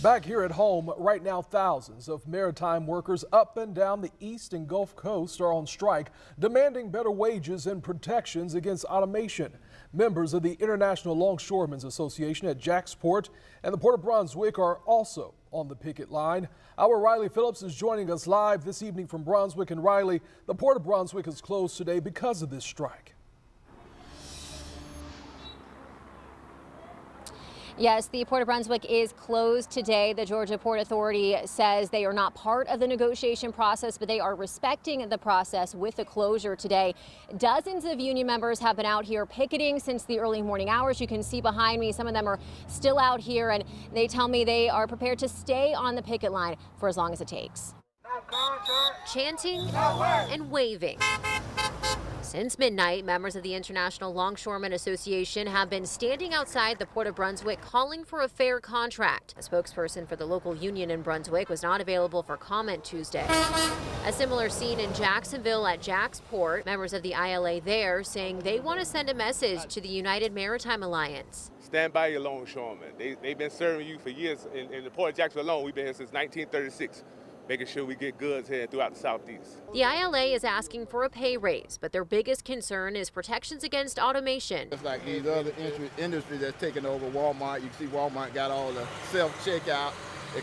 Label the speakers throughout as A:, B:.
A: Back here at home, right now, thousands of maritime workers up and down the East and Gulf Coast are on strike, demanding better wages and protections against automation. Members of the International Longshoremen's Association at Jacksport and the Port of Brunswick are also on the picket line. Our Riley Phillips is joining us live this evening from Brunswick. And Riley, the Port of Brunswick is closed today because of this strike.
B: Yes, the Port of Brunswick is closed today. The Georgia Port Authority says they are not part of the negotiation process, but they are respecting the process with the closure today. Dozens of union members have been out here picketing since the early morning hours. You can see behind me, some of them are still out here, and they tell me they are prepared to stay on the picket line for as long as it takes. Chanting and waving. Since midnight, members of the International Longshoremen Association have been standing outside the Port of Brunswick calling for a fair contract. A spokesperson for the local union in Brunswick was not available for comment Tuesday. A similar scene in Jacksonville at Jacksport. Members of the ILA there saying they want to send a message to the United Maritime Alliance.
C: Stand by your longshoremen. They've been serving you for years. In the Port of Jacksonville alone, we've been here since 1936. Making sure we get goods here throughout the Southeast.
B: The ILA is asking for a pay raise, but their biggest concern is protections against automation.
D: It's like these other industries that's taking over Walmart. You can see Walmart got all the self-checkout. They're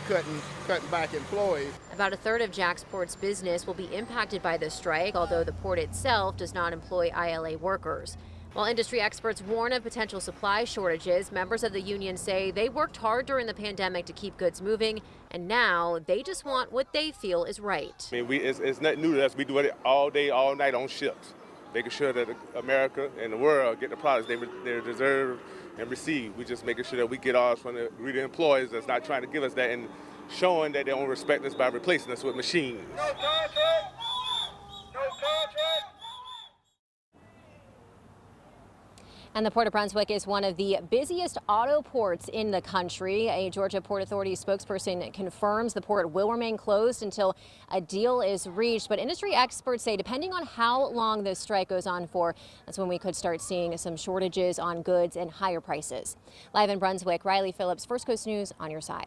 D: cutting back employees.
B: About a third of Jacksport's business will be impacted by the strike, although the port itself does not employ ILA workers. While industry experts warn of potential supply shortages, members of the union say they worked hard during the pandemic to keep goods moving, and now they just want what they feel is right.
C: I mean, it's nothing new to us. We do it all day, all night on ships, making sure that America and the world get the products they deserve and receive. We just making sure that we get ours from the greedy employers that's not trying to give us that and showing that they don't respect us by replacing us with machines.
E: No contract! No contract!
B: And the Port of Brunswick is one of the busiest auto ports in the country. A Georgia Port Authority spokesperson confirms the port will remain closed until a deal is reached. But industry experts say depending on how long this strike goes on for, that's when we could start seeing some shortages on goods and higher prices. Live in Brunswick, Riley Phillips, First Coast News on your side.